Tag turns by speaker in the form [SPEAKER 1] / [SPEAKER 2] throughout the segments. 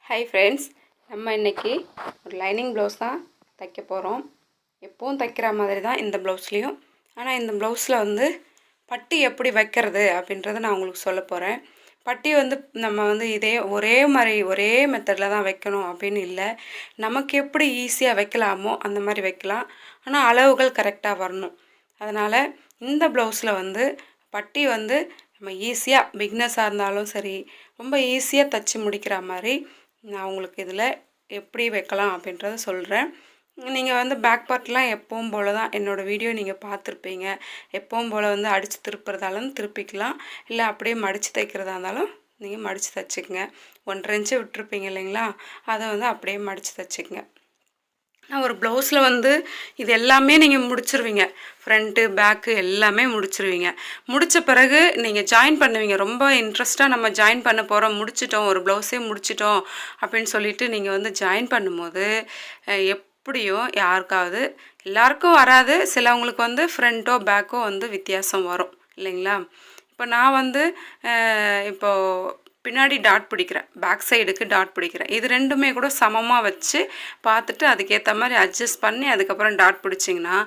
[SPEAKER 1] Hi friends, நம்ம இன்றைக்கி ஒரு லைனிங் ப்ளவுஸ் தான் தைக்க போகிறோம். எப்போவும் தைக்கிற மாதிரி தான் இந்த ப்ளவுஸ்லேயும். ஆனால் இந்த ப்ளவுஸில் வந்து பட்டி எப்படி வைக்கிறது அப்படின்றத நான் உங்களுக்கு சொல்ல போகிறேன். பட்டி வந்து நம்ம வந்து ஒரே மாதிரி ஒரே மெத்தடில் தான் வைக்கணும் அப்படின்னு இல்லை. நமக்கு எப்படி ஈஸியாக வைக்கலாமோ அந்த மாதிரி வைக்கலாம். ஆனால் அளவுகள் கரெக்டாக வரணும். அதனால் இந்த ப்ளவுஸில் வந்து பட்டி வந்து நம்ம ஈஸியாக பிக்னஸாக இருந்தாலும் சரி, ரொம்ப ஈஸியாக தைச்சி முடிக்கிற மாதிரி நான் உங்களுக்கு இதில் எப்படி வைக்கலாம் அப்படின்றத சொல்கிறேன். நீங்கள் வந்து பேக் பார்ட்லாம் எப்பவும் போல் தான் என்னோடய வீடியோ நீங்கள் பார்த்துருப்பீங்க. எப்பவும் போல் வந்து அடித்து திருப்புறதாலும் திருப்பிக்கலாம், இல்லை அப்படியே மடித்து தைக்கிறதா இருந்தாலும் நீங்கள் மடித்து தைச்சிக்கங்க. 1.5 இன்ச்சு விட்டுருப்பீங்க இல்லைங்களா, அதை வந்து அப்படியே மடித்து தைச்சிக்கங்க. நான் ஒரு ப்ளவுஸில் வந்து இது எல்லாமே நீங்கள் முடிச்சிருவீங்க. ஃப்ரண்ட்டு பேக்கு எல்லாமே முடிச்சிருவீங்க. முடித்த பிறகு நீங்கள் ஜாயின் பண்ணுவீங்க. ரொம்ப இன்ட்ரெஸ்ட்டாக நம்ம ஜாயின் பண்ண போகிறோம், முடிச்சிட்டோம், ஒரு ப்ளவுஸே முடிச்சிட்டோம் அப்படின்னு சொல்லிட்டு நீங்கள் வந்து ஜாயின் பண்ணும்போது எப்படியும் யாருக்காவது, எல்லாருக்கும் வராது, சிலவங்களுக்கு வந்து ஃப்ரண்ட்டோ பேக்கோ வந்து வித்தியாசம் வரும் இல்லைங்களா. இப்போ நான் வந்து இப்போது பின்னாடி டாட் பிடிக்கிறேன், பேக் சைடுக்கு டாட் பிடிக்கிறேன். இது ரெண்டுமே கூட சமமாக வச்சு பார்த்துட்டு அதுக்கேற்ற மாதிரி அட்ஜஸ்ட் பண்ணி அதுக்கப்புறம் டாட் பிடிச்சிங்கன்னா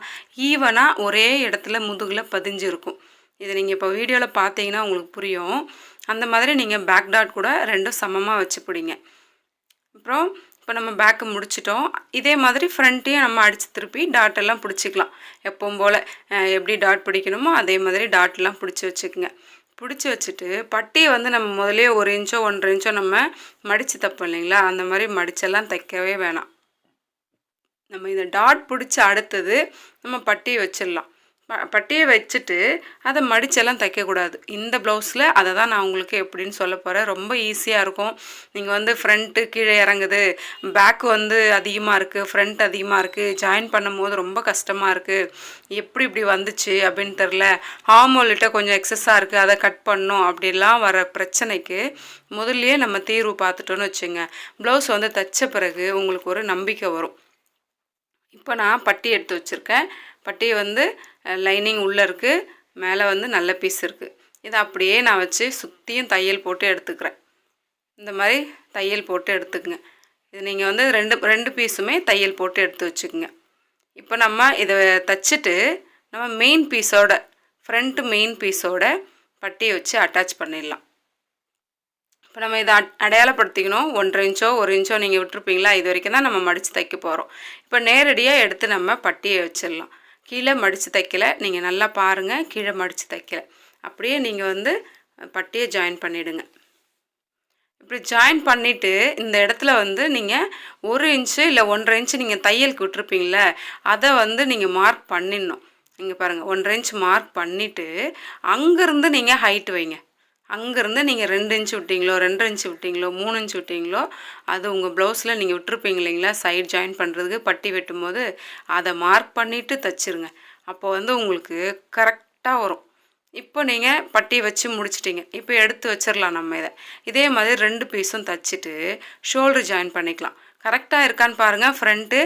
[SPEAKER 1] ஈவனாக ஒரே இடத்துல முதுகில் பதிஞ்சிருக்கும். இது நீங்கள் இப்போ வீடியோவில் பார்த்தீங்கன்னா உங்களுக்கு புரியும். அந்த மாதிரி நீங்கள் பேக் டாட் கூட ரெண்டும் சமமாக வச்சு பிடிங்க. அப்புறம் இப்போ நம்ம பேக்கு முடிச்சிட்டோம். இதே மாதிரி ஃப்ரண்ட்டையும் நம்ம அடித்து திருப்பி டாட்டெல்லாம் பிடிச்சிக்கலாம். எப்பவும் போல் எப்படி டாட் பிடிக்கணுமோ அதே மாதிரி டாட்டெல்லாம் பிடிச்சி வச்சுக்கோங்க. பிடிச்சி வச்சுட்டு பட்டியை வந்து நம்ம முதலே 1 இன்ச்சோ 1.5 இன்ச்சோ நம்ம மடித்து தைப்போம் இல்லைங்களா, அந்த மாதிரி மடிச்செல்லாம் தைக்கவே வேணாம். நம்ம இதை டாட் பிடிச்சி அடுத்தது நம்ம பட்டியை வச்சிடலாம். பட்டியை வச்சுட்டு அதை மடிச்செல்லாம் தைக்கக்கூடாது. இந்த ப்ளவுஸில் அதை தான் நான் உங்களுக்கு எப்படின்னு சொல்ல போகிறேன். ரொம்ப ஈஸியாக இருக்கும். நீங்கள் வந்து ஃப்ரண்ட்டு கீழே இறங்குது, பேக்கு வந்து அதிகமாக இருக்குது, ஃப்ரண்ட் அதிகமாக இருக்குது, ஜாயின் பண்ணும்போது ரொம்ப கஷ்டமாக இருக்குது, இப்படி வந்துச்சு அப்படின்னு தெரில, ஹார்மோல்கிட்ட கொஞ்சம் எக்ஸஸாக இருக்குது, அதை கட் பண்ணணும் அப்படிலாம் வர பிரச்சனைக்கு முதல்லையே நம்ம தீர்வு பார்த்துட்டோன்னு வச்சுங்க, ப்ளவுஸ் வந்து தைச்ச பிறகு உங்களுக்கு ஒரு நம்பிக்கை வரும். இப்போ நான் பட்டி எடுத்து வச்சுருக்கேன். பட்டி வந்து லைனிங் உள்ளே இருக்குது, மேலே வந்து நல்ல பீஸ் இருக்குது. இதை அப்படியே நான் வச்சு சுற்றியும் தையல் போட்டு எடுத்துக்கிறேன். இந்த மாதிரி தையல் போட்டு எடுத்துக்குங்க. இது நீங்கள் வந்து ரெண்டு பீஸுமே தையல் போட்டு எடுத்து வச்சுக்கோங்க. இப்போ நம்ம இதை தைச்சிட்டு நம்ம மெயின் பீஸோட, ஃப்ரண்ட்டு மெயின் பீஸோட பட்டியை வச்சு அட்டாச் பண்ணிடலாம். இப்போ நம்ம இதை அடையாளப்படுத்திக்கணும். 1.5 இன்ச்சோ 1 இன்ச்சோ நீங்கள் விட்டுருப்பீங்களா, இது வரைக்கும் தான் நம்ம மடித்து தைக்க போகிறோம். இப்போ நேரடியாக எடுத்து நம்ம பட்டியை வச்சிடலாம். கீழே மடித்து தைக்கலை, நீங்கள் நல்லா பாருங்கள், கீழே மடித்து தைக்கலை. அப்படியே நீங்கள் வந்து பட்டியை ஜாயின் பண்ணிவிடுங்க. இப்படி ஜாயின் பண்ணிவிட்டு இந்த இடத்துல வந்து நீங்கள் 1 இன்ச்சு இல்லை 1.5 இன்ச்சு நீங்கள் தையலுக்கு விட்டுருப்பீங்களே, அதை வந்து நீங்கள் மார்க் பண்ணிடணும். இங்கே பாருங்கள், 1.5 இன்ச்சு மார்க் பண்ணிவிட்டு அங்கேருந்து நீங்கள் ஹைட்டு வைங்க. அங்கேருந்து நீங்கள் 2 இன்ச்சு விட்டிங்களோ, 2.5 இன்ச்சு விட்டிங்களோ, 3 இன்ச்சு விட்டிங்களோ, அது உங்கள் ப்ளவுஸில் நீங்கள் விட்டுருப்பீங்க இல்லைங்களா, சைடு ஜாயின் பண்ணுறதுக்கு பட்டி வெட்டும்போது அதை மார்க் பண்ணிவிட்டு தைச்சிருங்க. அப்போ வந்து உங்களுக்கு கரெக்டாக வரும். இப்போ நீங்கள் பட்டியை வச்சு முடிச்சிட்டிங்க. இப்போ எடுத்து வச்சிடலாம் நம்ம இதை. இதே மாதிரி 2 பீஸும் தைச்சிட்டு ஷோல்டர் ஜாயின் பண்ணிக்கலாம். கரெக்டாக இருக்கான்னு பாருங்கள். ஃப்ரண்ட்டு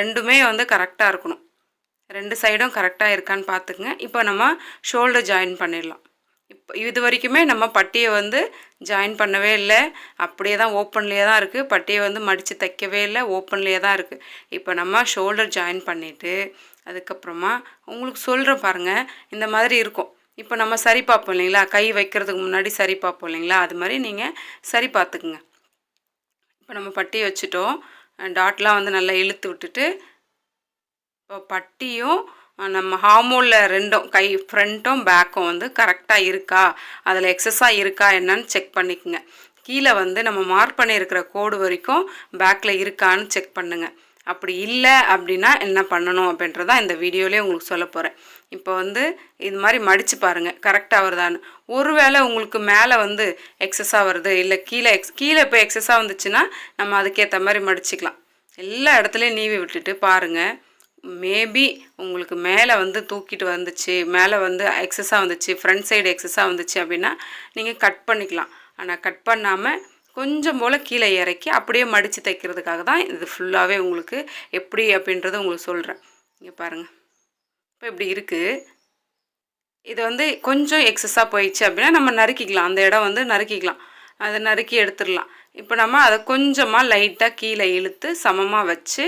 [SPEAKER 1] ரெண்டுமே வந்து கரெக்டாக இருக்கணும். 2 சைடும் கரெக்டாக இருக்கான்னு பார்த்துக்குங்க. இப்போ நம்ம ஷோல்டர் ஜாயின் பண்ணிடலாம். இப்போ இது வரைக்குமே நம்ம பட்டியை வந்து ஜாயின் பண்ணவே இல்லை, அப்படியே தான் ஓப்பன்லேயே தான் இருக்குது. பட்டியை வந்து மடித்து தைக்கவே இல்லை, ஓப்பன்லேயே தான் இருக்குது. இப்போ நம்ம ஷோல்டர் ஜாயின் பண்ணிவிட்டு அதுக்கப்புறமா உங்களுக்கு சொல்கிறேன் பாருங்கள், இந்த மாதிரி இருக்கும். இப்போ நம்ம சரி பார்ப்போம் இல்லைங்களா, கை வைக்கிறதுக்கு முன்னாடி சரி பார்ப்போம் இல்லைங்களா, அது மாதிரி நீங்கள் சரி பார்த்துக்குங்க. இப்போ நம்ம பட்டியை வச்சுட்டோம். டாட்லாம் வந்து நல்லா இழுத்து விட்டுட்டு இப்போ பட்டியும் நம்ம ஹார்மோனில் ரெண்டும் கை ஃப்ரண்ட்டும் பேக்கும் வந்து கரெக்டாக இருக்கா, அதில் எக்ஸஸாக இருக்கா என்னன்னு செக் பண்ணிக்கோங்க. கீழே வந்து நம்ம மார்க் பண்ணியிருக்கிற கோடு வரைக்கும் பேக்கில் இருக்கான்னு செக் பண்ணுங்கள். அப்படி இல்லை அப்படின்னா என்ன பண்ணணும் அப்படின்றதான் இந்த வீடியோலேயே உங்களுக்கு சொல்ல போகிறேன். இப்போ வந்து இது மாதிரி மடித்து பாருங்கள், கரெக்டாக வருதான்னு. ஒருவேளை உங்களுக்கு மேலே வந்து எக்ஸஸாக வருது, இல்லை கீழே இப்போ எக்ஸஸாக வந்துச்சுன்னா நம்ம அதுக்கேற்ற மாதிரி மடிச்சிக்கலாம். எல்லா இடத்துலையும் நீவி விட்டுட்டு பாருங்கள், மேபி உங்களுக்கு மேலே வந்து தூக்கிட்டு வந்துச்சு, மேலே வந்து எக்ஸஸாக வந்துச்சு, ஃப்ரண்ட் சைடு எக்ஸஸாக வந்துச்சு அப்படின்னா நீங்கள் கட் பண்ணிக்கலாம். ஆனால் கட் பண்ணாமல் கொஞ்சம் போல் கீழே இறக்கி அப்படியே மடித்து தைக்கிறதுக்காக தான் இது ஃபுல்லாகவே உங்களுக்கு எப்படி அப்படின்றத உங்களுக்கு சொல்கிறேன். இங்கே பாருங்கள், இப்போ இப்படி இருக்குது. இது வந்து கொஞ்சம் எக்ஸஸாக போயிடுச்சு அப்படின்னா நம்ம நறுக்கிக்கலாம். அந்த இடம் வந்து நறுக்கிக்கலாம், அதை நறுக்கி எடுத்துடலாம். இப்போ நம்ம அதை கொஞ்சமாக லைட்டாக கீழே இழுத்து சமமாக வச்சு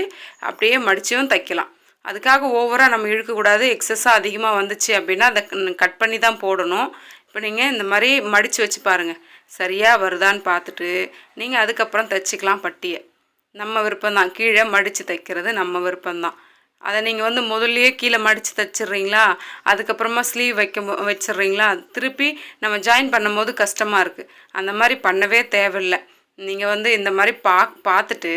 [SPEAKER 1] அப்படியே மடிச்சும் தைக்கலாம். அதுக்காக ஓவராக நம்ம இழுக்கக்கூடாது. எக்ஸஸாக அதிகமாக வந்துச்சு அப்படின்னா அதை கட் பண்ணி தான் போடணும். இப்போ நீங்கள் இந்த மாதிரி மடித்து வச்சு பாருங்கள், சரியாக வருதான்னு பார்த்துட்டு நீங்கள் அதுக்கப்புறம் தைச்சிக்கலாம் பட்டியை. நம்ம விருப்பம்தான், கீழே மடித்து தைக்கிறது நம்ம விருப்பம்தான். அதை நீங்கள் வந்து முதல்லையே கீழே மடித்து தைச்சிட்றீங்களா, அதுக்கப்புறமா ஸ்லீவ் வச்சிட்றீங்களா, திருப்பி நம்ம ஜாயின் பண்ணும்போது கஷ்டமாக இருக்குது. அந்த மாதிரி பண்ணவே தேவையில்லை. நீங்கள் வந்து இந்த மாதிரி பார்த்துட்டு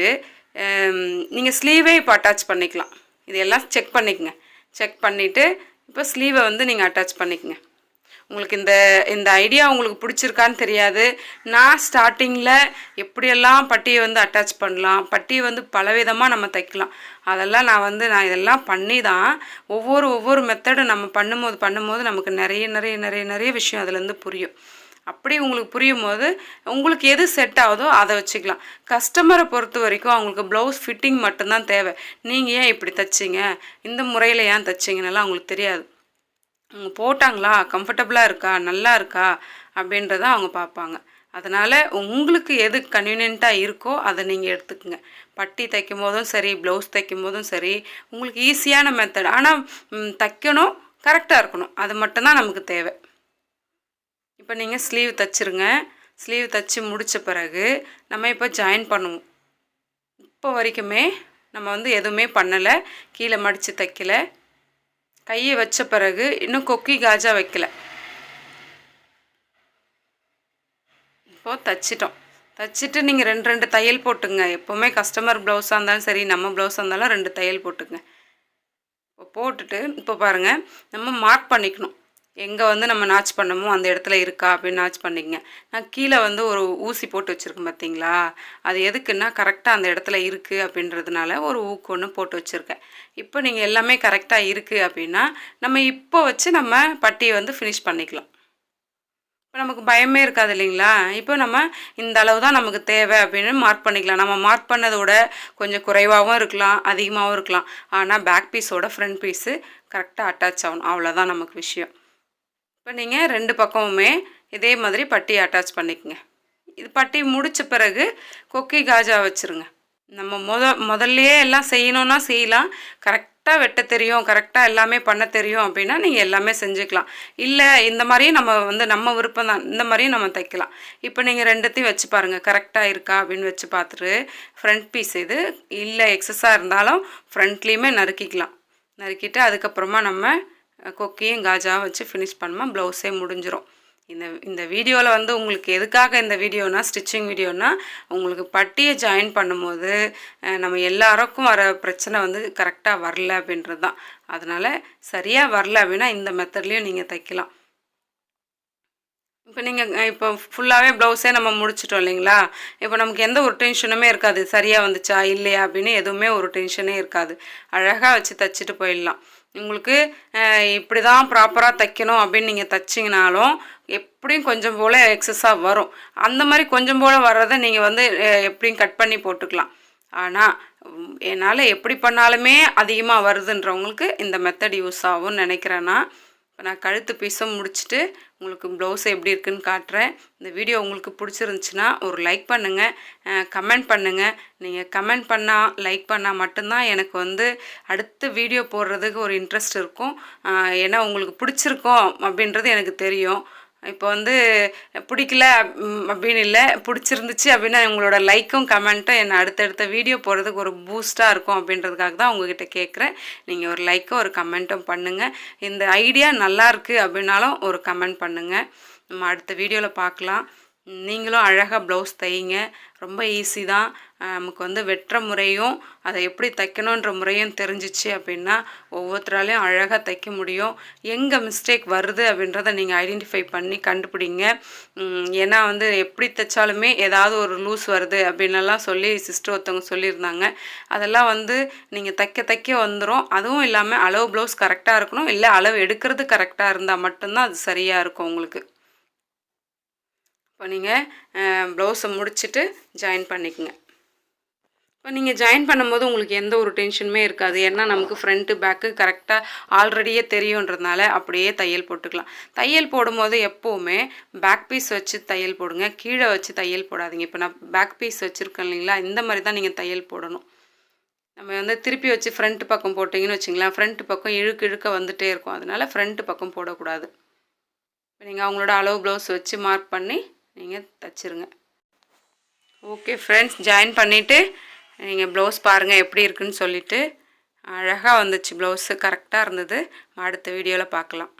[SPEAKER 1] நீங்கள் ஸ்லீவே இப்போ அட்டாச் பண்ணிக்கலாம். இது எல்லாம் செக் பண்ணிக்கங்க. செக் பண்ணிவிட்டு இப்போ ஸ்லீவை வந்து நீங்கள் அட்டாச் பண்ணிக்கங்க. உங்களுக்கு இந்த ஐடியா உங்களுக்கு பிடிச்சிருக்கான்னு தெரியாது. நான் ஸ்டார்டிங்கில் எப்படியெல்லாம் பட்டியை வந்து அட்டாச் பண்ணலாம், பட்டியை வந்து பலவிதமாக நம்ம தைக்கலாம், அதெல்லாம் நான் இதெல்லாம் பண்ணி தான் ஒவ்வொரு மெத்தடும் நம்ம பண்ணும்போது நமக்கு நிறைய விஷயம் அதுலேருந்து புரியும். அப்படி உங்களுக்கு புரியும் போது உங்களுக்கு எது செட் ஆகுதோ அதை வச்சுக்கலாம். கஸ்டமரை பொறுத்த வரைக்கும் அவங்களுக்கு ப்ளவுஸ் ஃபிட்டிங் மட்டும்தான் தேவை. நீங்கள் ஏன் இப்படி தைச்சிங்க, இந்த முறையில் ஏன் தைச்சிங்கன்னெல்லாம் அவங்களுக்கு தெரியாது. அவங்க போட்டாங்களா, கம்ஃபர்டபுளாக இருக்கா, நல்லா இருக்கா அப்படின்றத அவங்க பார்ப்பாங்க. அதனால் உங்களுக்கு எது கன்வீனியண்ட்டாக இருக்கோ அதை நீங்கள் எடுத்துக்கோங்க. பட்டி தைக்கும் போதும் சரி, ப்ளவுஸ் தைக்கும் போதும் சரி, உங்களுக்கு ஈஸியான மெத்தட். ஆனால் தைக்கணும், கரெக்டாக இருக்கணும், அது மட்டும்தான் நமக்கு தேவை. இப்போ நீங்கள் ஸ்லீவ் தைச்சிருங்க. ஸ்லீவ் தைச்சி முடித்த பிறகு நம்ம இப்போ ஜாயின் பண்ணுவோம். இப்போ வரைக்குமே நம்ம வந்து எதுவுமே பண்ணலை, கீழே மடித்து தைக்கல, கையை வச்ச பிறகு இன்னும் கொக்கி காஜா வைக்கல. இப்போது தைச்சிட்டு நீங்கள் ரெண்டு தையல் போட்டுங்க. எப்போவுமே கஸ்டமர் ப்ளவுஸாக இருந்தாலும் சரி, நம்ம ப்ளவுஸாக இருந்தாலும் 2 தையல் போட்டுங்க. இப்போ போட்டுட்டு இப்போ பாருங்கள், நம்ம மார்க் பண்ணிக்கணும். எங்கே வந்து நம்ம நாச் பண்ணமோ அந்த இடத்துல இருக்கா அப்படின்னு நாச் பண்ணிக்கங்க. நான் கீழே வந்து ஒரு ஊசி போட்டு வச்சுருக்கேன் பார்த்தீங்களா, அது எதுக்குன்னா கரெக்டாக அந்த இடத்துல இருக்குது அப்படின்றதுனால ஒரு ஊக்கு ஒன்று போட்டு வச்சுருக்கேன். இப்போ நீங்கள் எல்லாமே கரெக்டாக இருக்குது அப்படின்னா நம்ம இப்போ வச்சு நம்ம பட்டியை வந்து ஃபினிஷ் பண்ணிக்கலாம். இப்போ நமக்கு பயமே இருக்காது இல்லைங்களா. இப்போ நம்ம இந்த அளவு தான் நமக்கு தேவை அப்படின்னு மார்க் பண்ணிக்கலாம். நம்ம மார்க் பண்ணதோட கொஞ்சம் குறைவாகவும் இருக்கலாம், அதிகமாகவும் இருக்கலாம். ஆனால் பேக் பீஸோட ஃப்ரண்ட் பீஸு கரெக்டாக அட்டாச் ஆகணும், அவ்வளோதான் நமக்கு விஷயம். இப்போ நீங்கள் 2 பக்கமுமே இதே மாதிரி பட்டியை அட்டாச் பண்ணிக்கோங்க. இது பட்டி முடித்த பிறகு கொக்கி காஜா வச்சுருங்க. நம்ம முதல்லையே எல்லாம் செய்யணுன்னா செய்யலாம். கரெக்டாக வெட்ட தெரியும், கரெக்டாக எல்லாமே பண்ண தெரியும் அப்படின்னா நீங்கள் எல்லாமே செஞ்சுக்கலாம். இல்லை இந்த மாதிரியும் நம்ம வந்து நம்ம விருப்பம் தான், இந்த மாதிரியும் நம்ம தைக்கலாம். இப்போ நீங்கள் 2த்தையும் வச்சு பாருங்கள், கரெக்டாக இருக்கா அப்படின்னு வச்சு பார்த்துட்டு ஃப்ரண்ட் பீஸ் இது இல்லை எக்ஸஸாக இருந்தாலும் ஃப்ரண்ட்லேயுமே நறுக்கிட்டு அதுக்கப்புறமா நம்ம கொக்கியும் காஜாவும் வச்சு ஃபினிஷ் பண்ணால் ப்ளவுஸே முடிஞ்சிடும். இந்த வீடியோவில் வந்து உங்களுக்கு எதுக்காக இந்த வீடியோனா, ஸ்டிச்சிங் வீடியோனா, உங்களுக்கு பட்டியை ஜாயின் பண்ணும்போது நம்ம எல்லாருக்கும் வர பிரச்சனை வந்து கரெக்டாக வரல அப்படின்றது தான். அதனால் சரியாக வரல அப்படின்னா இந்த மெத்தட்லேயும் நீங்கள் தைக்கலாம். இப்போ நீங்கள் ஃபுல்லாகவே ப்ளவுஸே நம்ம முடிச்சிட்டோம் இல்லைங்களா. இப்போ நமக்கு எந்த ஒரு டென்ஷனுமே இருக்காது, சரியாக வந்துச்சா இல்லையா அப்படின்னு எதுவுமே ஒரு டென்ஷனே இருக்காது. அழகாக வச்சு தைச்சிட்டு போயிடலாம். உங்களுக்கு இப்படி தான் ப்ராப்பராக தைக்கணும் அப்படின்னு நீங்கள் தைச்சிங்கனாலும் எப்படியும் கொஞ்சம் போல் எக்ஸஸாக வரும். அந்த மாதிரி கொஞ்சம் போல் வர்றதை நீங்கள் வந்து எப்படியும் கட் பண்ணி போட்டுக்கலாம். ஆனால் என்னால் எப்படி பண்ணாலுமே அதிகமாக வருதுன்றவங்களுக்கு இந்த மெத்தட் யூஸ் ஆகும்னு நினைக்கிறேன்னா. இப்போ நான் கழுத்து பீஸும் முடிச்சுட்டு உங்களுக்கு ப்ளவுஸ் எப்படி இருக்குன்னு காட்டுறேன். இந்த வீடியோ உங்களுக்கு பிடிச்சிருந்துச்சின்னா ஒரு லைக் பண்ணுங்கள், கமெண்ட் பண்ணுங்கள். நீங்கள் கமெண்ட் பண்ணால், லைக் பண்ணால் மட்டும்தான் எனக்கு வந்து அடுத்த வீடியோ போடுறதுக்கு ஒரு இன்ட்ரெஸ்ட் இருக்கும். ஏன்னா உங்களுக்கு பிடிச்சிருக்கோம் அப்படின்றது எனக்கு தெரியும். இப்போ வந்து பிடிக்கல அப்படின்னு இல்லை, பிடிச்சிருந்துச்சு அப்படின்னா உங்களோட லைக்கும் கமெண்ட்டும் என்னை அடுத்தடுத்த வீடியோ போடுறதுக்கு ஒரு பூஸ்ட்டாக இருக்கும் அப்படின்றதுக்காக தான் உங்ககிட்ட கேட்குறேன். நீங்கள் ஒரு லைக்கும் ஒரு கமெண்ட்டும் பண்ணுங்கள். இந்த ஐடியா நல்லாயிருக்கு அப்படின்னாலும் ஒரு கமெண்ட் பண்ணுங்கள். நம்ம அடுத்த வீடியோவில் பார்க்கலாம். நீங்களும் அழகாக ப்ளவுஸ் தையுங்க. ரொம்ப ஈஸி தான். நமக்கு வந்து வெட்டுற முறையும் அதை எப்படி தைக்கணுன்ற முறையும் தெரிஞ்சிச்சு அப்படின்னா ஒவ்வொருத்தராலையும் அழகாக தைக்க முடியும். எங்கே மிஸ்டேக் வருது அப்படின்றத நீங்கள் ஐடென்டிஃபை பண்ணி கண்டுபிடிங்க. ஏன்னா வந்து எப்படி தைச்சாலுமே ஏதாவது ஒரு லூஸ் வருது அப்படின்னலாம் சொல்லி சிஸ்டர் ஒருத்தவங்க சொல்லியிருந்தாங்க. அதெல்லாம் வந்து நீங்கள் தைக்க வந்துடும். அதுவும் இல்லாமல் அளவு ப்ளவுஸ் கரெக்டாக இருக்கணும், இல்லை அளவு எடுக்கிறது கரெக்டாக இருந்தால் மட்டும்தான் அது சரியாக இருக்கும் உங்களுக்கு. இப்போ நீங்கள் ப்ளவுஸை முடிச்சுட்டு ஜாயின் பண்ணிக்கோங்க. இப்போ நீங்கள் ஜாயின் பண்ணும்போது உங்களுக்கு எந்த ஒரு டென்ஷனுமே இருக்காது. ஏன்னா நமக்கு ஃப்ரண்ட்டு பேக்கு கரெக்டாக ஆல்ரெடியே தெரியுன்றதுனால அப்படியே தையல் போட்டுக்கலாம். தையல் போடும்போது எப்போவுமே பேக் பீஸ் வச்சு தையல் போடுங்க. கீழே வச்சு தையல் போடாதீங்க. இப்போ நான் பேக் பீஸ் வச்சுருக்கேன் இல்லைங்களா, இந்த மாதிரி தான் நீங்கள் தையல் போடணும். நம்ம வந்து திருப்பி வச்சு ஃப்ரண்ட் பக்கம் போட்டிங்கன்னு வச்சுங்களேன், ஃப்ரண்ட் பக்கம் இழுக்க இழுக்க வந்துகிட்டே இருக்கும். அதனால் ஃப்ரண்ட் பக்கம் போடக்கூடாது. இப்போ நீங்கள் அவங்களோட அளவு ப்ளவுஸ் வச்சு மார்க் பண்ணி நீங்கள் தைச்சிருங்க. ஓகே ஃப்ரெண்ட்ஸ், ஜாயின் பண்ணிவிட்டு நீங்கள் ப்ளவுஸ் பாருங்கள் எப்படி இருக்குன்னு சொல்லிவிட்டு. அழகாக வந்துச்சு ப்ளவுஸு, கரெக்டாக இருந்தது. அடுத்த வீடியோவில் பார்க்கலாம்.